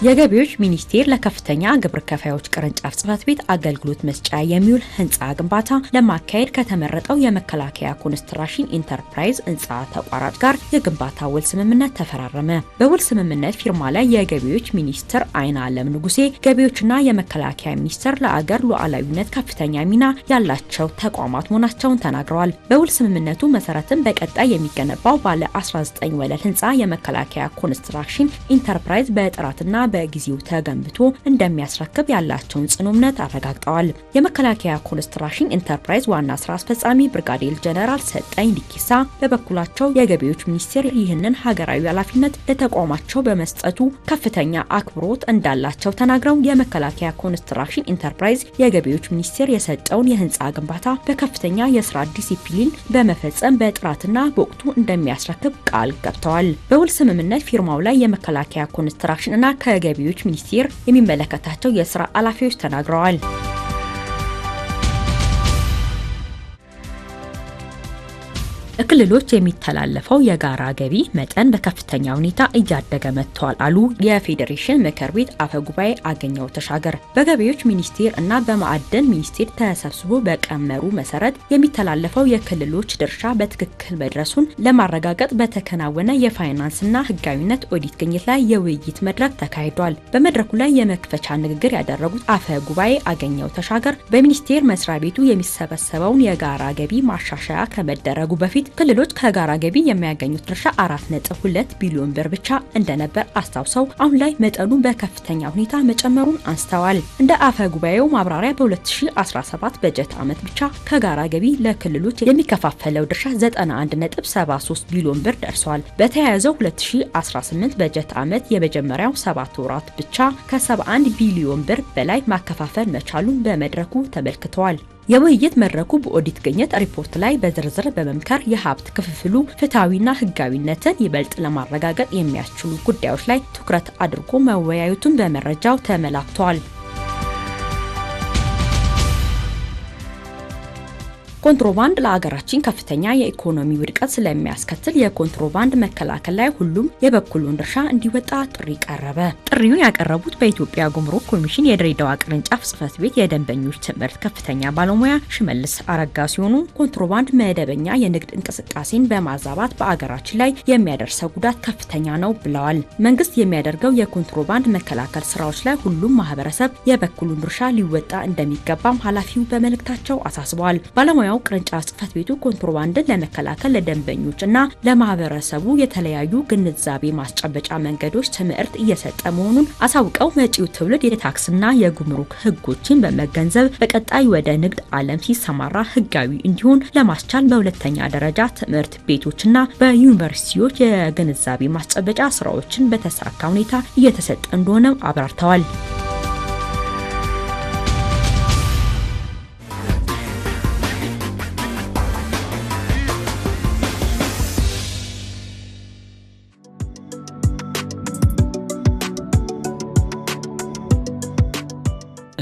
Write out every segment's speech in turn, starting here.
የገቢዎች ሚኒስቴር ለከፍተኛ ግብር ከፋዮች ቅርንጫፍ ጽሕፈት ቤት አገልግሎት መስጫ የሚውል ህንጻ ግንባታ ለማካሄድ ከተመረጠው የመከላከያ ኮንስትራክሽን ኢንተርፕራይዝ ህንጻ ተቋራጭ ጋር የግንባታ ውል ስምምነት ተፈራረመ። በውል ስምምነት ፊርማ ላይ የገቢዎች ሚኒስትር አይናለም ንጉሴ፣ ገቢዎችና የመከላከያ ሚኒስቴር ለአገር ሉዓላዊነት ከፍተኛ ሚና ያላቸው ተቋማት መሆናቸውን ተናግረዋል። በውል ስምምነቱ መሰረትም በቀጣይ የሚገነባው ባለ 19 ወለል ህንጻ የመከላከያ ኮንስትራክሽን ኢንተርፕራይዝ በጥራትና በጊዜው ተገንብቶ እንደሚያስረክብ ያላቸውን ጽኑ እምነት አረጋግጠዋል። የመከላከያ ኮንስትራክሽን ኢንተርፕራይዝ ዋና ስራ አስፈጻሚ ብርጋዴር ጀነራል ሰጠኝ ዲኪሳ በበኩላቸው የገቢዎች ሚኒስቴር ይህንን ሀገራዊ ኃላፊነት ለተቋማቸው በመስጠቱ ከፍተኛ አክብሮት እንዳላቸው ተናግረው የመከላከያ ኮንስትራክሽን ኢንተርፕራይዝ የገቢዎች ሚኒስቴር የሰጠውን የህንጻ ግንባታ በከፍተኛ የስራ ዲሲፕሊን በመፈጸም በጥራትና በወቅቱ እንደሚያስረክብ ቃል ገብተዋል። በውል ስምምነት ፊርማው ላይ የመከላከያ ኮንስትራክሽን እና ከገቢዎች ሚኒስቴር የሚመለከታቸው የስራ ኃላፊዎች ተናግረዋል። ክልሎች የሚተላለፈው የጋራ ገቢ መጠን በከፍተኛ ሁኔታ እያደገ መጥቷል አሉ የፌዴሬሽን ምክር ቤት አፈ ጉባኤ አገኘው ተሻገር። በገቢዎች ሚኒስቴር እና በማዕድን ሚኒስቴር ተሰብስቦ በቀመሩ መሰረት የሚተላለፈው የክልሎች ድርሻ በትክክል መድረሱን ለማረጋገጥ በተከናወነ የፋይናንስና ህጋዊነት ኦዲት ግኝት ላይ የውይይት መድረክ ተካሂዷል። በመድረኩ ላይ የመክፈቻ ንግግር ያደረጉት አፈ ጉባኤ አገኘው ተሻገር በሚኒስቴር መስሪያ ቤቱ የሚሰበሰበውን የጋራ ገቢ ማሻሻያ ከመደረጉ በፊት ክልሎች ከጋራ ገቢ የሚያገኙት ድርሻ 4.2 ቢሊዮን ብር ብቻ እንደነበር አስታውሰው አሁን ላይ መጠኑ በከፍተኛ ሁኔታ መጨመሩን አንስተዋል። እንደ አፈ ጉባኤው ማብራሪያ በ2017 በጀት ዓመት ብቻ ከጋራ ገቢ ለክልሎች የሚከፋፈለው ድርሻ 91.73 ቢሊዮን ብር ደርሷል። በተያያዘው 2018 በጀት ዓመት የመጀመሪያው 7 ወራት ብቻ ከ71 ቢሊዮን ብር በላይ ማከፋፈል መቻሉን በመድረኩ ተመልክተዋል። የውይይት መድረኩ በኦዲት ግኝት ሪፖርት ላይ በዝርዝር በመምከር የሀብት ክፍፍሉ ፍትሐዊና ህጋዊነትን ይበልጥ ለማረጋገጥ የሚያስችሉ ጉዳዮች ላይ ትኩረት አድርጎ መወያየቱን በመረጃው ተመላክቷል። ኮንትሮባንድ ለሀገራችን ከፍተኛ የኢኮኖሚ ውድቀት ስለሚያስከትል የኮንትሮባንድ መከላከል ላይ ሁሉም የበኩሉን ድርሻ እንዲወጣ ጥሪ ቀረበ። ጥሪውን ያቀረቡት በኢትዮጵያ ጉምሩክ ኮሚሽን የድሬዳዋ ቅርንጫፍ ጽሕፈት ቤት የደንበኞች ትምህርት ከፍተኛ ባለሙያ ሽመልስ አረጋ ሲሆኑ ኮንትሮባንድ መደበኛ የንግድ እንቅስቃሴን በማዛባት በአገራችን ላይ የሚያደርሰው ጉዳት ከፍተኛ ነው ብለዋል። መንግስት የሚያደርገው የኮንትሮባንድ መከላከል ስራዎች ላይ ሁሉም ማህበረሰብ የበኩሉን ድርሻ ሊወጣ እንደሚገባም ኃላፊው በመልእክታቸው አሳስበዋል። ባለሙያ ቅርንጫፍ ጽሕፈት ቤቱ ኮንትሮባንድን ለመከላከል ለደንበኞች እና ለማህበረሰቡ የተለያዩ ግንዛቤ ማስጨበጫ መንገዶች ትምህርት እየሰጠ መሆኑን አሳውቀው መጪው ትውልድ የታክስና የጉምሩክ ህጎችን በመገንዘብ በቀጣይ ወደ ንግድ ዓለም ሲሰማራ ህጋዊ እንዲሆን ለማስቻል በሁለተኛ ደረጃ ትምህርት ቤቶችና በዩኒቨርሲቲዎች የግንዛቤ ማስጨበጫ ስራዎችን በተሳካ ሁኔታ እየተሰጠ እንደሆነ አብራርተዋል።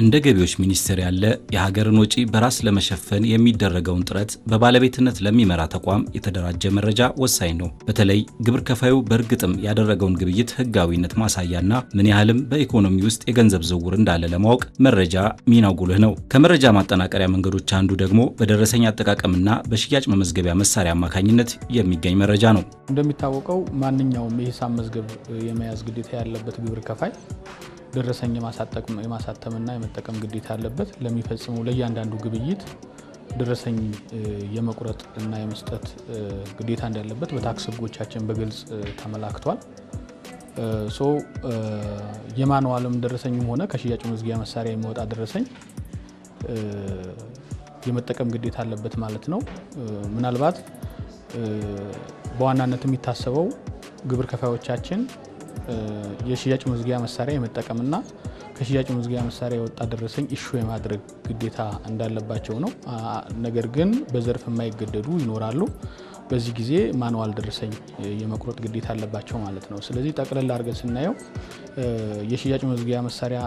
እንደ ገቢዎች ሚኒስቴር ያለ የሀገርን ወጪ በራስ ለመሸፈን የሚደረገውን ጥረት በባለቤትነት ለሚመራ ተቋም የተደራጀ መረጃ ወሳኝ ነው። በተለይ ግብር ከፋዩ በእርግጥም ያደረገውን ግብይት ህጋዊነት ማሳያና ምን ያህልም በኢኮኖሚ ውስጥ የገንዘብ ዝውውር እንዳለ ለማወቅ መረጃ ሚናው ጉልህ ነው። ከመረጃ ማጠናቀሪያ መንገዶች አንዱ ደግሞ በደረሰኝ አጠቃቀምና በሽያጭ መመዝገቢያ መሳሪያ አማካኝነት የሚገኝ መረጃ ነው። እንደሚታወቀው ማንኛውም የሂሳብ መዝገብ የመያዝ ግዴታ ያለበት ግብር ከፋይ ደረሰኝ የማሳተምና የመጠቀም ግዴታ ያለበት ለሚፈጽመው ለእያንዳንዱ ግብይት ደረሰኝ የመቁረጥ እና የመስጠት ግዴታ እንዳለበት በታክስ ህጎቻችን በግልጽ ተመላክቷል። የማኑዋልም ደረሰኝም ሆነ ከሽያጭ መዝጊያ መሳሪያ የሚወጣ ደረሰኝ የመጠቀም ግዴታ አለበት ማለት ነው። ምናልባት በዋናነት የሚታሰበው ግብር ከፋዮቻችን የሽያጭ መዝጊያ መሳሪያ የመጠቀምና ከሽያጭ መዝጊያ መሳሪያ የወጣ ደረሰኝ ኢሹ የማድረግ ግዴታ እንዳለባቸው ነው። ነገር ግን በዘርፍ የማይገደዱ ይኖራሉ። በዚህ ጊዜ ማኑዋል ደረሰኝ የመቁረጥ ግዴታ አለባቸው ማለት ነው። ስለዚህ ጠቅለል አድርገን ስናየው የሽያጭ መዝጊያ መሳሪያ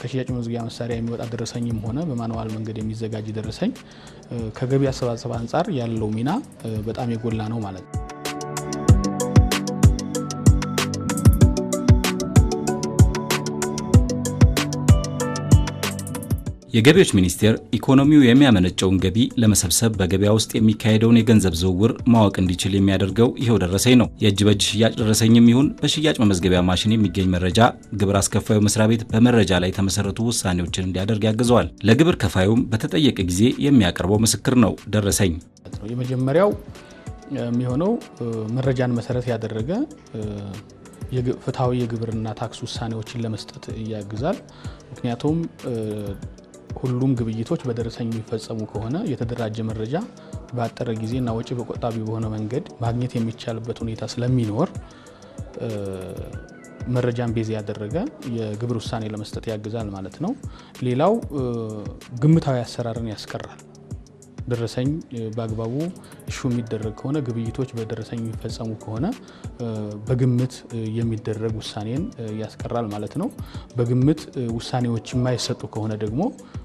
ከሽያጭ መዝጊያ መሳሪያ የሚወጣ ደረሰኝም ሆነ በማኑዋል መንገድ የሚዘጋጅ ደረሰኝ ከገቢ አሰባሰብ አንጻር ያለው ሚና በጣም የጎላ ነው ማለት ነው። የገቢዎች ሚኒስቴር ኢኮኖሚው የሚያመነጨውን ገቢ ለመሰብሰብ በገበያ ውስጥ የሚካሄደውን የገንዘብ ዝውውር ማወቅ እንዲችል የሚያደርገው ይሄው ደረሰኝ ነው። የእጅ በእጅ ሽያጭ ደረሰኝም ይሁን በሽያጭ መመዝገቢያ ማሽን የሚገኝ መረጃ ግብር አስከፋዩ መስሪያ ቤት በመረጃ ላይ የተመሰረቱ ውሳኔዎችን እንዲያደርግ ያግዘዋል። ለግብር ከፋዩም በተጠየቀ ጊዜ የሚያቀርበው ምስክር ነው ደረሰኝ። የመጀመሪያው የሚሆነው መረጃን መሰረት ያደረገ ፍትሃዊ የግብርና ታክስ ውሳኔዎችን ለመስጠት ያግዛል። ምክንያቱም ሁሉም ግብይቶች በደረሰኝ የሚፈጸሙ ከሆነ የተደራጀ መረጃ በአጠረ ጊዜና ወጪ በቆጣቢ በሆነ መንገድ ማግኘት የሚቻልበት ሁኔታ ስለሚኖር መረጃን ቤዝ ያደረገ የግብር ውሳኔ ለመስጠት ያግዛል ማለት ነው። ሌላው ግምታዊ አሰራርን ያስቀራል። ደረሰኝ በአግባቡ ኢሹ የሚደረግ ከሆነ ግብይቶች በደረሰኝ የሚፈጸሙ ከሆነ በግምት የሚደረግ ውሳኔን ያስቀራል ማለት ነው። በግምት ውሳኔዎች የማይሰጡ ከሆነ ደግሞ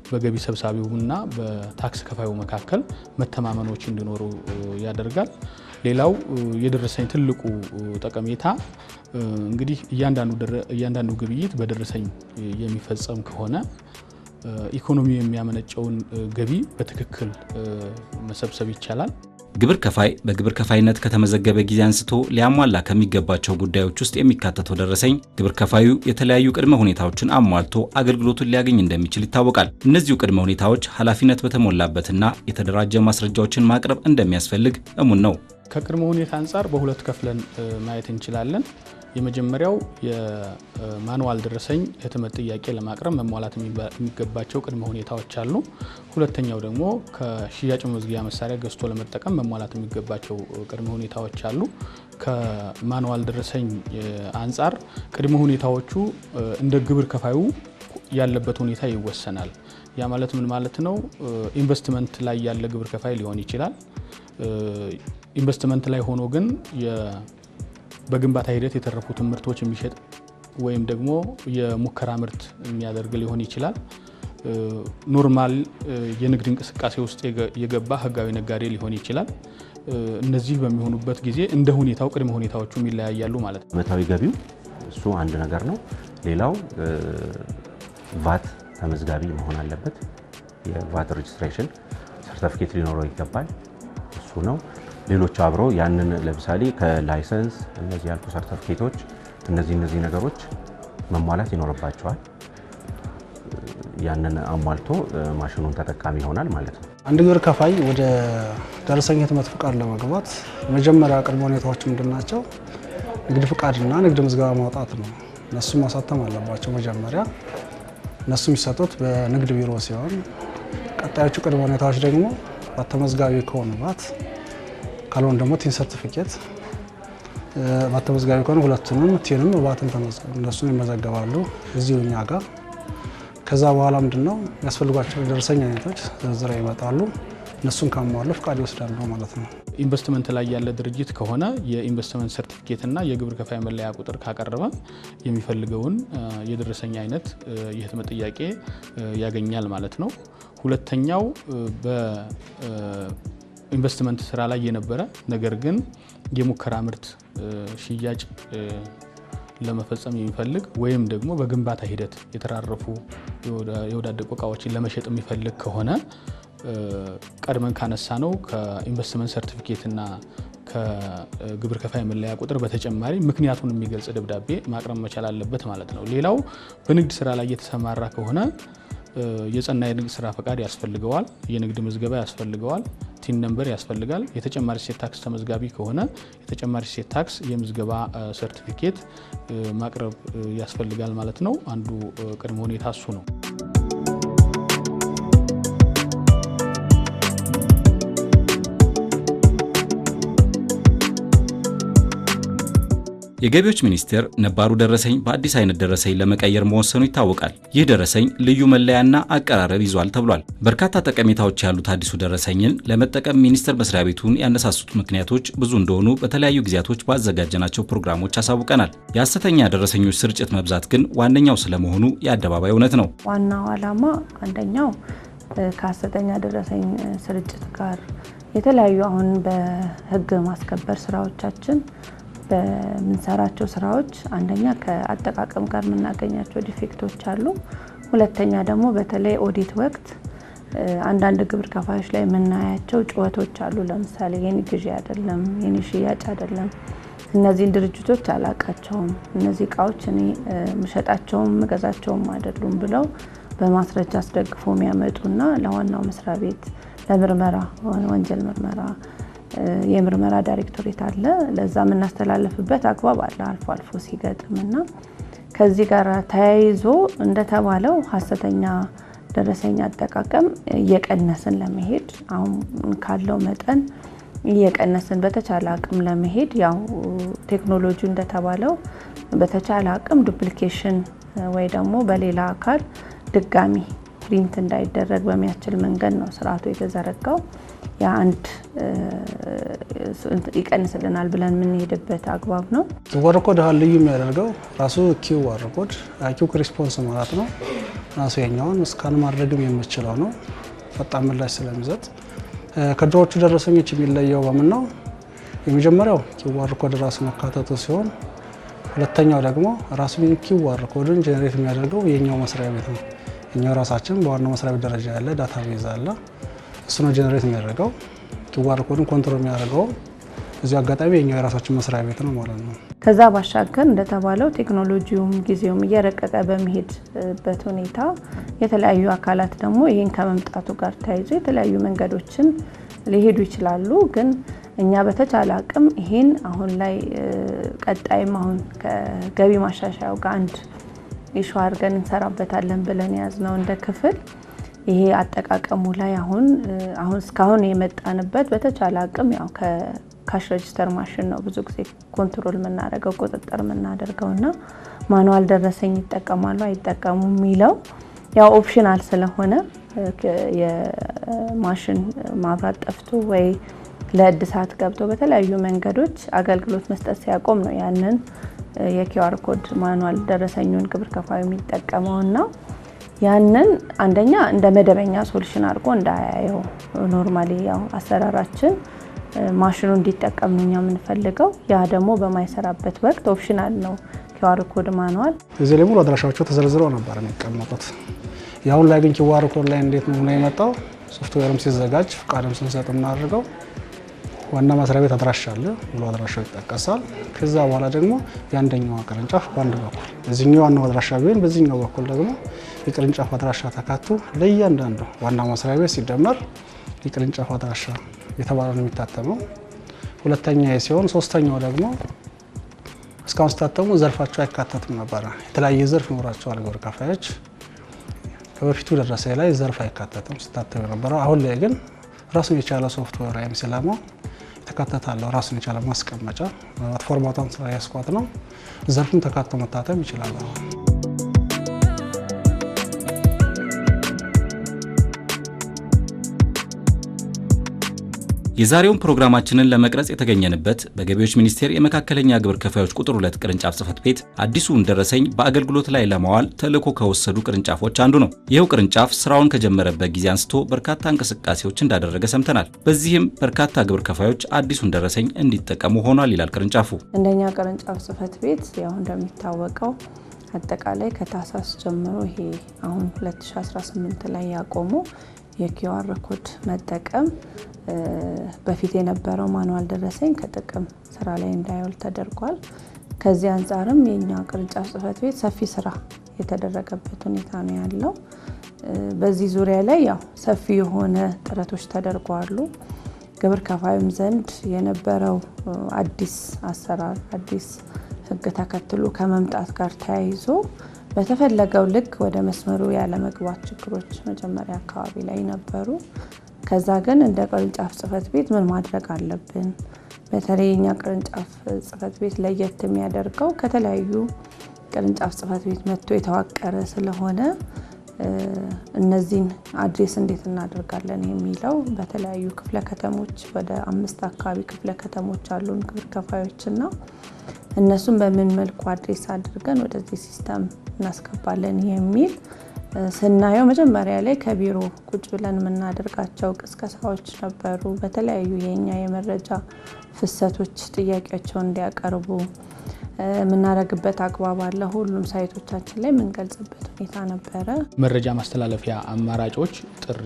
በገቢ ሰብሳቢውና በታክስ ከፋዩ መካከል መተማመኖች እንዲኖሩ ያደርጋል። ሌላው የደረሰኝ ትልቁ ጠቀሜታ እንግዲህ እያንዳንዱ ግብይት በደረሰኝ የሚፈጸም ከሆነ ኢኮኖሚ የሚያመነጨውን ገቢ በትክክል መሰብሰብ ይቻላል። ግብር ከፋይ በግብር ከፋይነት ከተመዘገበ ጊዜ አንስቶ ሊያሟላ ከሚገባቸው ጉዳዮች ውስጥ የሚካተተው ደረሰኝ ግብር ከፋዩ የተለያዩ ቅድመ ሁኔታዎችን አሟልቶ አገልግሎቱን ሊያገኝ እንደሚችል ይታወቃል። እነዚሁ ቅድመ ሁኔታዎች ኃላፊነት በተሞላበትና የተደራጀ ማስረጃዎችን ማቅረብ እንደሚያስፈልግ እሙን ነው። ከቅድመ ሁኔታ አንጻር በሁለት ከፍለን ማየት እንችላለን። የመጀመሪያው የማኑዋል ደረሰኝ ህትመት ጥያቄ ለማቅረብ መሟላት የሚገባቸው ቅድመ ሁኔታዎች አሉ። ሁለተኛው ደግሞ ከሽያጭ መመዝገቢያ መሳሪያ ገዝቶ ለመጠቀም መሟላት የሚገባቸው ቅድመ ሁኔታዎች አሉ። ከማኑዋል ደረሰኝ አንጻር ቅድመ ሁኔታዎቹ እንደ ግብር ከፋዩ ያለበት ሁኔታ ይወሰናል። ያ ማለት ምን ማለት ነው? ኢንቨስትመንት ላይ ያለ ግብር ከፋይ ሊሆን ይችላል። ኢንቨስትመንት ላይ ሆኖ ግን በግንባታ ሂደት የተረፉትን ምርቶች የሚሸጥ ወይም ደግሞ የሙከራ ምርት የሚያደርግ ሊሆን ይችላል። ኖርማል የንግድ እንቅስቃሴ ውስጥ የገባ ህጋዊ ነጋዴ ሊሆን ይችላል። እነዚህ በሚሆኑበት ጊዜ እንደ ሁኔታው ቅድመ ሁኔታዎቹ ይለያያሉ ማለት ነው። ዓመታዊ ገቢው እሱ አንድ ነገር ነው። ሌላው ቫት ተመዝጋቢ መሆን አለበት። የቫት ሬጅስትሬሽን ሰርቲፊኬት ሊኖረው ይገባል። እሱ ነው። ሌሎች አብረው ያንን ለምሳሌ ከላይሰንስ እነዚህ ያልኩ ሰርቲፊኬቶች እነዚህ ነገሮች መሟላት ይኖርባቸዋል። ያንን አሟልቶ ማሽኑን ተጠቃሚ ይሆናል ማለት ነው። አንድ ግብር ከፋይ ወደ ደረሰኝ ህትመት ፍቃድ ለመግባት የመጀመሪያ ቅድመ ሁኔታዎች ምንድናቸው? ንግድ ፍቃድና ንግድ ምዝገባ ማውጣት ነው። እነሱ ማሳተም አለባቸው። መጀመሪያ እነሱ የሚሰጡት በንግድ ቢሮ ሲሆን ቀጣዮቹ ቅድመ ሁኔታዎች ደግሞ ባተመዝጋቢ ከሆኑባት ካልሆነ ደግሞ ቲን ሰርቲፊኬት ባተመዝጋቢ ከሆነ ሁለቱንም ቲንም ባትን ተመዝጋቢ እነሱን ይመዘገባሉ እዚሁ እኛ ጋር። ከዛ በኋላ ምንድነው ያስፈልጓቸው ደረሰኝ አይነቶች ዝርዝር ይመጣሉ። እነሱን ካሟሉ ፍቃድ ይወስዳሉ ማለት ነው። ኢንቨስትመንት ላይ ያለ ድርጅት ከሆነ የኢንቨስትመንት ሰርቲፊኬት እና የግብር ከፋይ መለያ ቁጥር ካቀረበ የሚፈልገውን የደረሰኝ አይነት የህትመት ጥያቄ ያገኛል ማለት ነው። ሁለተኛው ኢንቨስትመንት ስራ ላይ የነበረ ነገር ግን የሙከራ ምርት ሽያጭ ለመፈጸም የሚፈልግ ወይም ደግሞ በግንባታ ሂደት የተራረፉ የወዳደቁ እቃዎችን ለመሸጥ የሚፈልግ ከሆነ ቀድመን ካነሳ ነው ከኢንቨስትመንት ሰርቲፊኬት እና ከግብር ከፋይ መለያ ቁጥር በተጨማሪ ምክንያቱን የሚገልጽ ደብዳቤ ማቅረብ መቻል አለበት ማለት ነው። ሌላው በንግድ ስራ ላይ የተሰማራ ከሆነ የጸና የንግድ ስራ ፈቃድ ያስፈልገዋል። የንግድ ምዝገባ ያስፈልገዋል። ቲን ነምበር ያስፈልጋል። የተጨማሪ እሴት ታክስ ተመዝጋቢ ከሆነ የተጨማሪ እሴት ታክስ የምዝገባ ሰርቲፊኬት ማቅረብ ያስፈልጋል ማለት ነው። አንዱ ቅድመ ሁኔታ እሱ ነው። የገቢዎች ሚኒስቴር ነባሩ ደረሰኝ በአዲስ አይነት ደረሰኝ ለመቀየር መወሰኑ ይታወቃል። ይህ ደረሰኝ ልዩ መለያና አቀራረብ ይዟል ተብሏል። በርካታ ጠቀሜታዎች ያሉት አዲሱ ደረሰኝን ለመጠቀም ሚኒስቴር መስሪያ ቤቱን ያነሳሱት ምክንያቶች ብዙ እንደሆኑ በተለያዩ ጊዜያቶች ባዘጋጀናቸው ፕሮግራሞች አሳውቀናል። የሐሰተኛ ደረሰኞች ስርጭት መብዛት ግን ዋነኛው ስለመሆኑ የአደባባይ እውነት ነው። ዋናው ዓላማ አንደኛው ከሐሰተኛ ደረሰኝ ስርጭት ጋር የተለያዩ አሁን በህግ ማስከበር ስራዎቻችን በምንሰራቸው ስራዎች አንደኛ ከአጠቃቀም ጋር የምናገኛቸው ዲፌክቶች አሉ። ሁለተኛ ደግሞ በተለይ ኦዲት ወቅት አንዳንድ ግብር ከፋዮች ላይ የምናያቸው ጩኸቶች አሉ። ለምሳሌ የኔ ግዢ አይደለም፣ የኔ ሽያጭ አይደለም፣ እነዚህን ድርጅቶች አላቃቸውም፣ እነዚህ እቃዎች እኔ ምሸጣቸውም መገዛቸውም አይደሉም ብለው በማስረጃ አስደግፎ የሚያመጡና ለዋናው መስሪያ ቤት ለምርመራ ወንጀል ምርመራ የምርመራ ዳይሬክቶሬት አለ፣ ለዛ የምናስተላልፍበት አግባብ አለ አልፎ አልፎ ሲገጥምና ከዚህ ጋር ተያይዞ እንደተባለው ሐሰተኛ ደረሰኝ አጠቃቀም እየቀነስን ለመሄድ አሁን ካለው መጠን እየቀነስን በተቻለ አቅም ለመሄድ ያው ቴክኖሎጂ እንደተባለው በተቻለ አቅም ዱፕሊኬሽን ወይ ደግሞ በሌላ አካል ድጋሚ ፕሪንት እንዳይደረግ በሚያስችል መንገድ ነው ስርዓቱ የተዘረጋው። ያ አንድ ይቀንስልናል ብለን የምንሄድበት አግባብ ነው። QR ኮድ ልዩ የሚያደርገው ራሱ QR ኮድ ኪውክ ሪስፖንስ ማለት ነው። ራሱ የኛውን ስካን ማድረግም የሚችለው ነው። ፈጣን ምላሽ ስለሚሰጥ ከድሮቹ ደረሰኞች የሚለየው በምን ነው? የመጀመሪያው QR ኮድ ራሱ መካተቱ ሲሆን ሁለተኛው ደግሞ ራሱ QR ኮድን ጄኔሬት የሚያደርገው የኛው መስሪያ ቤት ነው። የኛው ራሳችን በዋናው መስሪያ ቤት ደረጃ ያለ ዳታቤዝ አለ። እሱ ነው ጄኔሬት የሚያደርገው። QR ኮድን ኮንትሮል የሚያደርገው እዚህ አጋጣሚ የኛው የራሳችን መስሪያ ቤት ነው ማለት ነው። ከዛ ባሻገር እንደተባለው ቴክኖሎጂውም ጊዜውም እየረቀቀ በመሄድበት ሁኔታ የተለያዩ አካላት ደግሞ ይሄን ከመምጣቱ ጋር ተያይዞ የተለያዩ መንገዶችን ሊሄዱ ይችላሉ። ግን እኛ በተቻለ አቅም ይሄን አሁን ላይ ቀጣይም አሁን ከገቢ ማሻሻያው ጋር አንድ ኢሹ አድርገን እንሰራበታለን ብለን ያዝነው እንደ ክፍል ይሄ አጠቃቀሙ ላይ አሁን እስካሁን የመጣንበት በተቻለ አቅም ያው ከካሽ ሬጂስተር ማሽን ነው ብዙ ጊዜ ኮንትሮል የምናደርገው ቁጥጥር የምናደርገውና ማኑዋል ደረሰኝ ይጠቀማሉ አይጠቀሙም የሚለው ያው ኦፕሽናል ስለሆነ የማሽን ማብራት ጠፍቶ ወይ ለእድሳት ገብቶ በተለያዩ መንገዶች አገልግሎት መስጠት ሲያቆም ነው ያንን የኪውአር ኮድ ማኑዋል ደረሰኙን ግብር ከፋዩ የሚጠቀመውና ያንን አንደኛ እንደ መደበኛ ሶሉሽን አድርጎ እንዳያየው ኖርማሊ ያው አሰራራችን ማሽኑ እንዲጠቀም ነው የምንፈልገው። ያ ደግሞ በማይሰራበት ወቅት ኦፕሽናል ነው ኪውአር ኮድ ማኑዋል። እዚህ ላይ ሙሉ አድራሻቸው ተዘርዝረው ነበር የሚቀመጡት። ያውን ላይ ግን ኪውአር ኮድ ላይ እንዴት ነው የመጣው? ሶፍትዌርም ሲዘጋጅ ፍቃድም ስንሰጥ እናደርገው ዋና መስሪያ ቤት አድራሻ አለ፣ ሙሉ አድራሻው ይጠቀሳል። ከዛ በኋላ ደግሞ የአንደኛው ቅርንጫፍ በአንድ በኩል እዚህኛው ዋናው አድራሻ ቢሆን በዚህኛው በኩል ደግሞ የቅርንጫፍ አድራሻ ተካቶ ለእያንዳንዱ ዋና መስሪያ ቤት ሲደመር የቅርንጫፍ አድራሻ የተባለው ነው የሚታተመው። ሁለተኛ ሲሆን ሶስተኛው ደግሞ እስካሁን ሲታተሙ ዘርፋቸው አይካተትም ነበር። የተለያየ ዘርፍ ይኖራቸዋል ግብር ከፋዮች። ከበፊቱ ደረሰኝ ላይ ዘርፍ አይካተትም ሲታተም ነበር። አሁን ላይ ግን ራሱን የቻለ ሶፍትዌር ወይም ሲለማ ተካተታለው ራሱን የቻለ ማስቀመጫ ፎርማቷን ስራ ያስቋት ነው። ዘርፉን ተካቶ መታተም ይችላል። የዛሬውን ፕሮግራማችንን ለመቅረጽ የተገኘንበት በገቢዎች ሚኒስቴር የመካከለኛ ግብር ከፋዮች ቁጥር 2 ቅርንጫፍ ጽሕፈት ቤት አዲሱን ደረሰኝ በአገልግሎት ላይ ለማዋል ተልዕኮ ከወሰዱ ቅርንጫፎች አንዱ ነው። ይኸው ቅርንጫፍ ስራውን ከጀመረበት ጊዜ አንስቶ በርካታ እንቅስቃሴዎች እንዳደረገ ሰምተናል። በዚህም በርካታ ግብር ከፋዮች አዲሱን ደረሰኝ እንዲጠቀሙ ሆኗል ይላል ቅርንጫፉ። እንደኛ ቅርንጫፍ ጽሕፈት ቤት ያው እንደሚታወቀው አጠቃላይ ከታህሳስ ጀምሮ ይሄ አሁን 2018 ላይ ያቆመው የኪውአር ኮድ መጠቀም በፊት የነበረው ማኑዋል ደረሰኝ ከጥቅም ስራ ላይ እንዳይውል ተደርጓል። ከዚህ አንፃርም የኛ ቅርንጫፍ ጽሕፈት ቤት ሰፊ ስራ የተደረገበት ሁኔታ ነው ያለው። በዚህ ዙሪያ ላይ ያው ሰፊ የሆነ ጥረቶች ተደርጓሉ። ግብር ከፋዩም ዘንድ የነበረው አዲስ አሰራር አዲስ ሕግ ተከትሎ ከመምጣት ጋር ተያይዞ በተፈለገው ልክ ወደ መስመሩ ያለ መግባት ችግሮች መጀመሪያ አካባቢ ላይ ነበሩ። ከዛ ግን እንደ ቅርንጫፍ ጽሕፈት ቤት ምን ማድረግ አለብን? በተለይ የኛ ቅርንጫፍ ጽሕፈት ቤት ለየት የሚያደርገው ከተለያዩ ቅርንጫፍ ጽሕፈት ቤት መጥቶ የተዋቀረ ስለሆነ እነዚህን አድሬስ እንዴት እናደርጋለን የሚለው በተለያዩ ክፍለ ከተሞች ወደ 5 አካባቢ ክፍለ ከተሞች አሉን ግብር ከፋዮችና እነሱም በምን መልኩ አድሬስ አድርገን ወደዚህ ሲስተም እናስገባለን የሚል ስናየው መጀመሪያ ላይ ከቢሮ ቁጭ ብለን የምናደርጋቸው ቅስቀሳዎች ነበሩ። በተለያዩ የኛ የመረጃ ፍሰቶች ጥያቄያቸውን እንዲያቀርቡ የምናደርግበት አግባብ አለ። ሁሉም ሳይቶቻችን ላይ የምንገልጽበት ሁኔታ ነበረ። መረጃ ማስተላለፊያ አማራጮች ጥሪ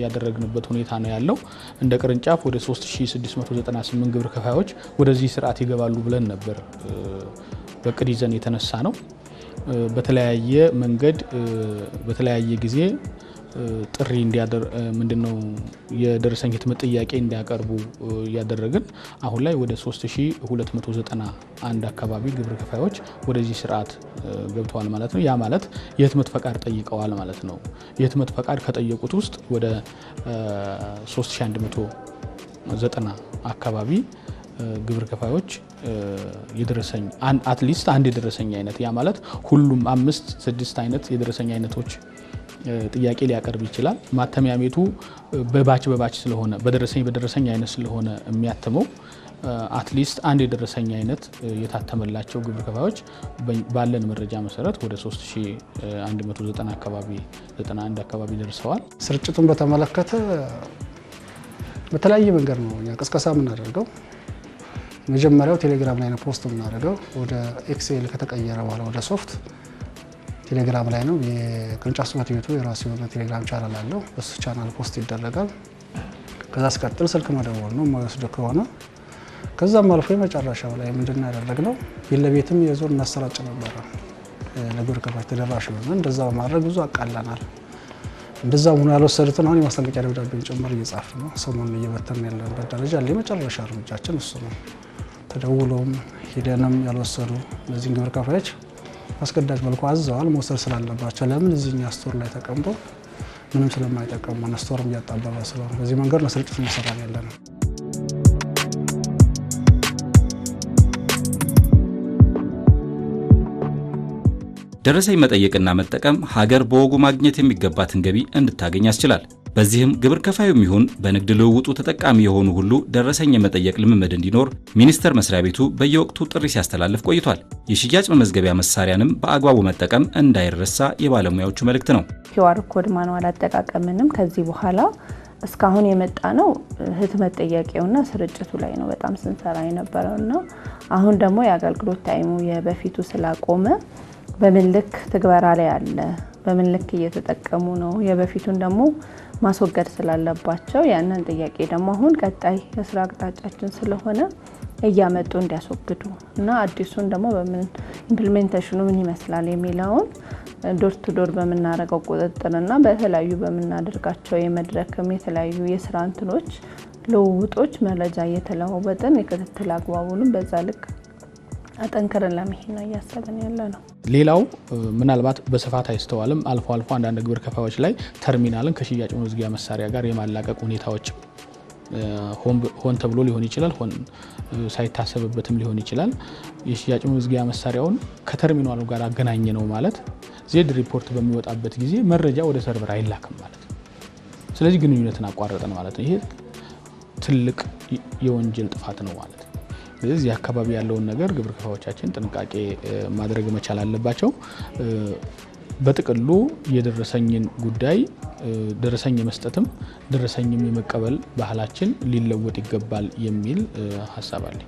ያደረግንበት ሁኔታ ነው ያለው። እንደ ቅርንጫፍ ወደ 3698 ግብር ከፋዮች ወደዚህ ስርዓት ይገባሉ ብለን ነበር በቅድ ይዘን የተነሳ ነው። በተለያየ መንገድ በተለያየ ጊዜ ጥሪ ምንድነው የደረሰኝ ህትመት ጥያቄ እንዲያቀርቡ ያደረግን አሁን ላይ ወደ 3291 አካባቢ ግብር ከፋዮች ወደዚህ ስርዓት ገብተዋል ማለት ነው። ያ ማለት የህትመት ፈቃድ ጠይቀዋል ማለት ነው። የህትመት ፈቃድ ከጠየቁት ውስጥ ወደ 3190 አካባቢ ግብር ከፋዮች የደረሰኝ አትሊስት አንድ የደረሰኝ አይነት ያ ማለት ሁሉም 5-6 አይነት የደረሰኝ አይነቶች ጥያቄ ሊያቀርብ ይችላል። ማተሚያ ቤቱ በባች ስለሆነ በደረሰኝ አይነት ስለሆነ የሚያተመው አትሊስት አንድ የደረሰኝ አይነት የታተመላቸው ግብር ከፋዮች ባለን መረጃ መሰረት ወደ 3190 አካባቢ 91 አካባቢ ደርሰዋል። ስርጭቱን በተመለከተ በተለያየ መንገድ ነው እኛ ቅስቀሳ የምናደርገው። መጀመሪያው ቴሌግራም ላይ ነው ፖስት የምናደርገው። ወደ ኤክስኤል ከተቀየረ በኋላ ወደ ሶፍት ቴሌግራም ላይ ነው። የቅርንጫፍ ጽሕፈት ቤቱ የራሱ የሆነ ቴሌግራም ቻናል አለው። በሱ ቻናል ፖስት ይደረጋል። ከዛ ሲቀጥል ስልክ መደወል ነው የማይወስድ ከሆነ። ከዛም አልፎ የመጨረሻው ላይ ምንድን ነው ያደረግነው ቤት ለቤትም የዞን እናሰራጭ ነበረ ለግብር ከፋዮች ተደራሽ ሆነ። እንደዛ በማድረግ ብዙ አቃለናል። እንደዛ ሆኖ ያልወሰዱትን አሁን የማስጠንቀቂያ ደብዳቤን ጭምር እየጻፍ ነው ሰሞኑን እየበተን ያለበት ደረጃ ላይ የመጨረሻ እርምጃችን እሱ ነው። ተደውሎም ሂደንም ያልወሰዱ እነዚህን ግብር ከፋዮች አስገዳጅ መልኩ አዘዋል መውሰድ ስላለባቸው። ለምን እዚህኛ ስቶር ላይ ተቀምጦ ምንም ስለማይጠቀሙ ስቶርም እያጣበበ ስለሆነ በዚህ መንገድ ነው ስርጭት እየሰራን ያለነው። ደረሰኝ መጠየቅና መጠቀም ሀገር በወጉ ማግኘት የሚገባትን ገቢ እንድታገኝ ያስችላል። በዚህም ግብር ከፋዩም ይሁን በንግድ ልውውጡ ተጠቃሚ የሆኑ ሁሉ ደረሰኝ የመጠየቅ ልምምድ እንዲኖር ሚኒስቴር መስሪያ ቤቱ በየወቅቱ ጥሪ ሲያስተላልፍ ቆይቷል። የሽያጭ መመዝገቢያ መሳሪያንም በአግባቡ መጠቀም እንዳይረሳ የባለሙያዎቹ መልእክት ነው። ኪውአር ኮድ ማኑዋል አጠቃቀምንም ከዚህ በኋላ እስካሁን የመጣ ነው ህትመት ጥያቄውና ስርጭቱ ላይ ነው በጣም ስንሰራ የነበረውና አሁን ደግሞ የአገልግሎት ታይሙ የበፊቱ ስላቆመ በምን ልክ ትግበራ ላይ አለ፣ በምን ልክ እየተጠቀሙ ነው፣ የበፊቱን ደግሞ ማስወገድ ስላለባቸው ያንን ጥያቄ ደግሞ አሁን ቀጣይ የስራ አቅጣጫችን ስለሆነ እያመጡ እንዲያስወግዱ እና አዲሱን ደግሞ በምን ኢምፕሊሜንቴሽኑ ምን ይመስላል የሚለውን ዶር ቱ ዶር በመናረጋው ቁጥጥርና በተለያዩ በመናደርጋቸው የመድረክም የተለያዩ የስራ እንትኖች ልውውጦች መረጃ እየተለዋወጥን የክትትል አግባቡንም በዛ ልክ አጠንከረን ለመሄድ ነው እያሰብን ያለ ነው። ሌላው ምናልባት በስፋት አይስተዋልም አልፎ አልፎ አንዳንድ ግብር ከፋዮች ላይ ተርሚናልን ከሽያጭ መመዝገቢያ መሳሪያ ጋር የማላቀቅ ሁኔታዎች ሆን ተብሎ ሊሆን ይችላል፣ ሆን ሳይታሰብበትም ሊሆን ይችላል። የሽያጭ መመዝገቢያ መሳሪያውን ከተርሚናሉ ጋር አገናኘ ነው ማለት ዜድ ሪፖርት በሚወጣበት ጊዜ መረጃ ወደ ሰርቨር አይላክም ማለት ነው። ስለዚህ ግንኙነትን አቋረጠን ማለት ነው። ይሄ ትልቅ የወንጀል ጥፋት ነው ማለት ነው። ስለዚህ አካባቢ ያለውን ነገር ግብር ከፋዮቻችን ጥንቃቄ ማድረግ መቻል አለባቸው። በጥቅሉ የደረሰኝን ጉዳይ ደረሰኝ የመስጠትም ደረሰኝም የመቀበል ባህላችን ሊለወጥ ይገባል የሚል ሀሳብ አለ።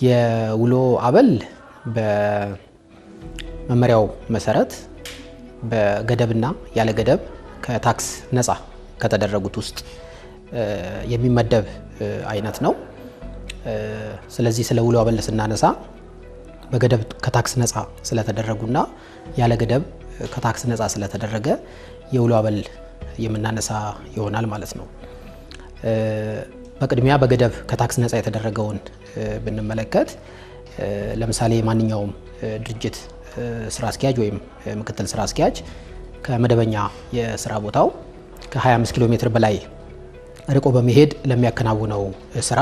የውሎ አበል በመመሪያው መሰረት በገደብና ያለ ገደብ ከታክስ ነፃ ከተደረጉት ውስጥ የሚመደብ አይነት ነው። ስለዚህ ስለ ውሎ አበል ስናነሳ በገደብ ከታክስ ነፃ ስለተደረጉና ያለ ገደብ ከታክስ ነፃ ስለተደረገ የውሎ አበል የምናነሳ ይሆናል ማለት ነው። በቅድሚያ በገደብ ከታክስ ነፃ የተደረገውን ብንመለከት ለምሳሌ ማንኛውም ድርጅት ስራ አስኪያጅ ወይም ምክትል ስራ አስኪያጅ ከመደበኛ የስራ ቦታው ከ25 ኪሎ ሜትር በላይ ርቆ በመሄድ ለሚያከናውነው ስራ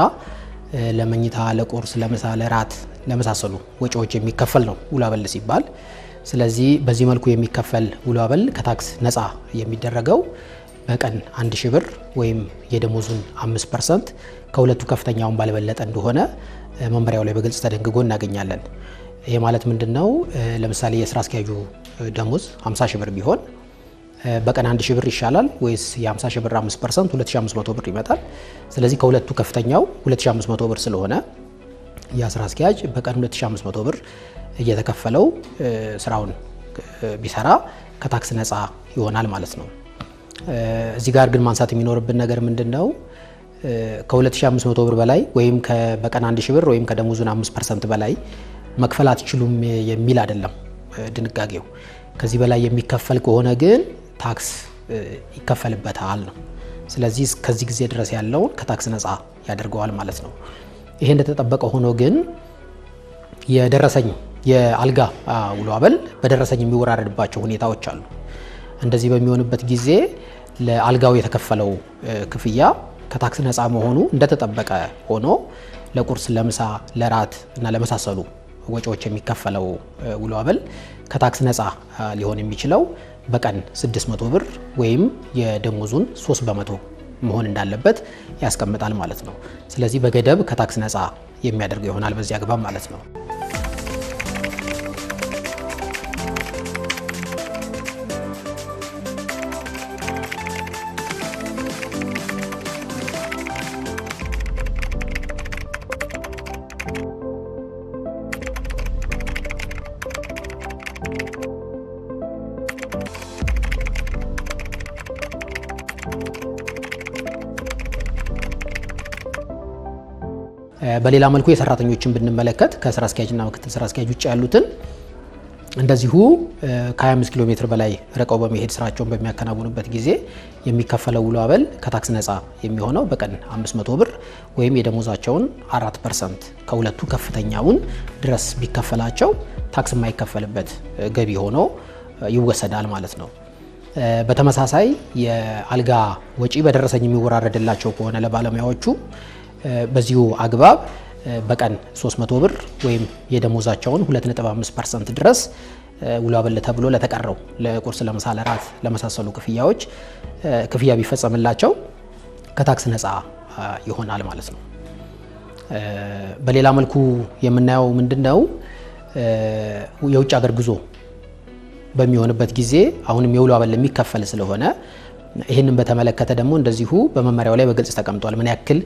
ለመኝታ፣ ለቁርስ፣ ለምሳ፣ ለራት ለመሳሰሉ ወጪዎች የሚከፈል ነው ውሎ አበል ሲባል። ስለዚህ በዚህ መልኩ የሚከፈል ውሎ አበል ከታክስ ነፃ የሚደረገው በቀን 1000 ብር ወይም የደሞዙን 5% ከሁለቱ ከፍተኛውን ባልበለጠ እንደሆነ መመሪያው ላይ በግልጽ ተደንግጎ እናገኛለን። ይሄ ማለት ምንድነው? ለምሳሌ የስራ አስኪያጁ ደሞዝ 50 ሺህ ብር ቢሆን በቀን 1000 ብር ይሻላል ወይስ የ50 ሺህ ብር 5% 2500 ብር ይመጣል። ስለዚህ ከሁለቱ ከፍተኛው 2500 ብር ስለሆነ የስራ አስኪያጅ በቀን 2500 ብር እየተከፈለው ስራውን ቢሰራ ከታክስ ነፃ ይሆናል ማለት ነው። እዚህ ጋር ግን ማንሳት የሚኖርብን ነገር ምንድነው? ከ2500 ብር በላይ ወይም በቀን 1000 ብር ወይም ከደሞዙን 5% በላይ መክፈል አትችሉም የሚል አይደለም ድንጋጌው። ከዚህ በላይ የሚከፈል ከሆነ ግን ታክስ ይከፈልበታል ነው። ስለዚህ ከዚህ ጊዜ ድረስ ያለውን ከታክስ ነፃ ያደርገዋል ማለት ነው። ይሄ እንደተጠበቀ ሆኖ ግን የደረሰኝ የአልጋ ውሎ አበል በደረሰኝ የሚወራረድባቸው ሁኔታዎች አሉ። እንደዚህ በሚሆንበት ጊዜ ለአልጋው የተከፈለው ክፍያ ከታክስ ነፃ መሆኑ እንደተጠበቀ ሆኖ ለቁርስ፣ ለምሳ፣ ለራት እና ለመሳሰሉ ወጪዎች የሚከፈለው ውሎ አበል ከታክስ ነፃ ሊሆን የሚችለው በቀን 600 ብር ወይም የደሞዙን 3% መሆን እንዳለበት ያስቀምጣል ማለት ነው። ስለዚህ በገደብ ከታክስ ነፃ የሚያደርገው ይሆናል በዚህ አግባብ ማለት ነው። በሌላ መልኩ የሰራተኞችን ብንመለከት ከስራ አስኪያጅና ምክትል ስራ አስኪያጅ ውጭ ያሉትን እንደዚሁ ከ25 ኪሎ ሜትር በላይ ርቀው በመሄድ ስራቸውን በሚያከናውኑበት ጊዜ የሚከፈለው ውሎ አበል ከታክስ ነፃ የሚሆነው በቀን 500 ብር ወይም የደሞዛቸውን 4% ከሁለቱ ከፍተኛውን ድረስ ቢከፈላቸው ታክስ የማይከፈልበት ገቢ ሆኖ ይወሰዳል ማለት ነው። በተመሳሳይ የአልጋ ወጪ በደረሰኝ የሚወራረድላቸው ከሆነ ለባለሙያዎቹ በዚሁ አግባብ በቀን 300 ብር ወይም የደሞዛቸውን 2.5% ድረስ ውሎ አበል ተብሎ ለተቀረው ለቁርስ፣ ለምሳ፣ ለራት ለመሳሰሉ ክፍያዎች ክፍያ ቢፈጸምላቸው ከታክስ ነፃ ይሆናል ማለት ነው። በሌላ መልኩ የምናየው ምንድነው? የውጭ ሀገር ጉዞ በሚሆንበት ጊዜ አሁንም የውሎ አበል የሚከፈል ስለሆነ ይህንን በተመለከተ ደግሞ እንደዚሁ በመመሪያው ላይ በግልጽ ተቀምጧል። ምን ያክል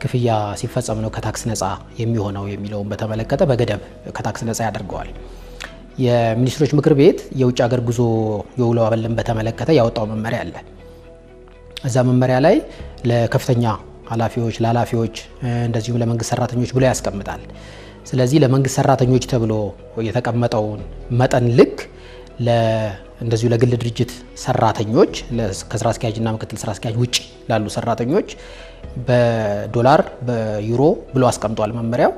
ክፍያ ሲፈጸም ነው ከታክስ ነፃ የሚሆነው የሚለውን በተመለከተ በገደብ ከታክስ ነፃ ያደርገዋል። የሚኒስትሮች ምክር ቤት የውጭ ሀገር ጉዞ የውሎ አበልን በተመለከተ ያወጣው መመሪያ አለ። እዛ መመሪያ ላይ ለከፍተኛ ኃላፊዎች፣ ለኃላፊዎች እንደዚሁም ለመንግስት ሰራተኞች ብሎ ያስቀምጣል። ስለዚህ ለመንግስት ሰራተኞች ተብሎ የተቀመጠውን መጠን ልክ እንደዚሁ ለግል ድርጅት ሰራተኞች ከስራ አስኪያጅና ምክትል ስራ አስኪያጅ ውጭ ላሉ ሰራተኞች በዶላር በዩሮ ብሎ አስቀምጧል መመሪያው።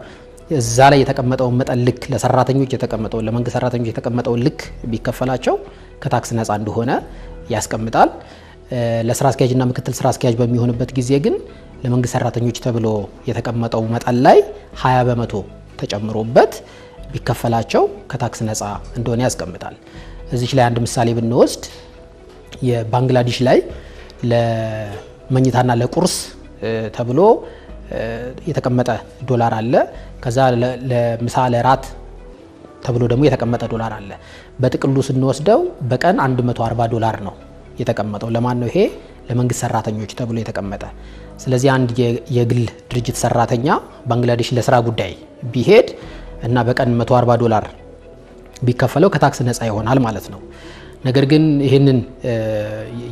እዛ ላይ የተቀመጠውን መጠን ልክ ለሰራተኞች የተቀመጠውን ለመንግስት ሰራተኞች የተቀመጠውን ልክ ቢከፈላቸው ከታክስ ነፃ እንደሆነ ያስቀምጣል። ለስራ አስኪያጅና ምክትል ስራ አስኪያጅ በሚሆንበት ጊዜ ግን ለመንግስት ሰራተኞች ተብሎ የተቀመጠው መጠን ላይ 20% ተጨምሮበት ቢከፈላቸው ከታክስ ነፃ እንደሆነ ያስቀምጣል። እዚህ ላይ አንድ ምሳሌ ብንወስድ የባንግላዴሽ ላይ ለመኝታና ለቁርስ ተብሎ የተቀመጠ ዶላር አለ። ከዛ ለምሳ ለራት ተብሎ ደግሞ የተቀመጠ ዶላር አለ። በጥቅሉ ስንወስደው በቀን 140 ዶላር ነው የተቀመጠው። ለማን ነው ይሄ? ለመንግስት ሰራተኞች ተብሎ የተቀመጠ። ስለዚህ አንድ የግል ድርጅት ሰራተኛ ባንግላዴሽ ለስራ ጉዳይ ቢሄድ እና በቀን 140 ዶላር ቢከፈለው ከታክስ ነፃ ይሆናል ማለት ነው። ነገር ግን ይህንን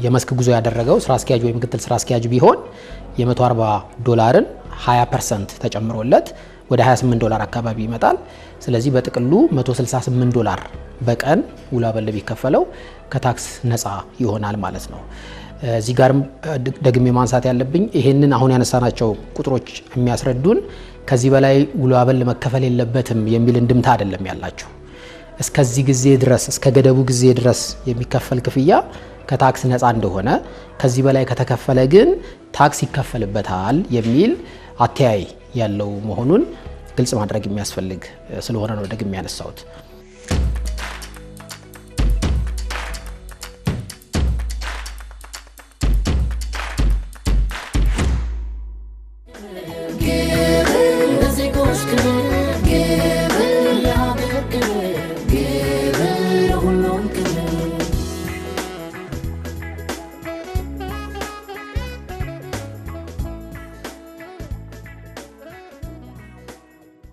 የመስክ ጉዞ ያደረገው ስራ አስኪያጅ ወይ ምክትል ስራ አስኪያጅ ቢሆን የ140 ዶላርን 20% ተጨምሮለት ወደ 28 ዶላር አካባቢ ይመጣል። ስለዚህ በጥቅሉ 168 ዶላር በቀን ውሎ አበል ቢከፈለው ከታክስ ነፃ ይሆናል ማለት ነው። እዚህ ጋርም ደግሜ ማንሳት ያለብኝ ይሄንን አሁን ያነሳናቸው ቁጥሮች የሚያስረዱን ከዚህ በላይ ውሎ አበል መከፈል የለበትም የሚል እንድምታ አይደለም ያላቸው። እስከዚህ ጊዜ ድረስ እስከ ገደቡ ጊዜ ድረስ የሚከፈል ክፍያ ከታክስ ነፃ እንደሆነ፣ ከዚህ በላይ ከተከፈለ ግን ታክስ ይከፈልበታል የሚል አተያይ ያለው መሆኑን ግልጽ ማድረግ የሚያስፈልግ ስለሆነ ነው ደግሜ ያነሳሁት።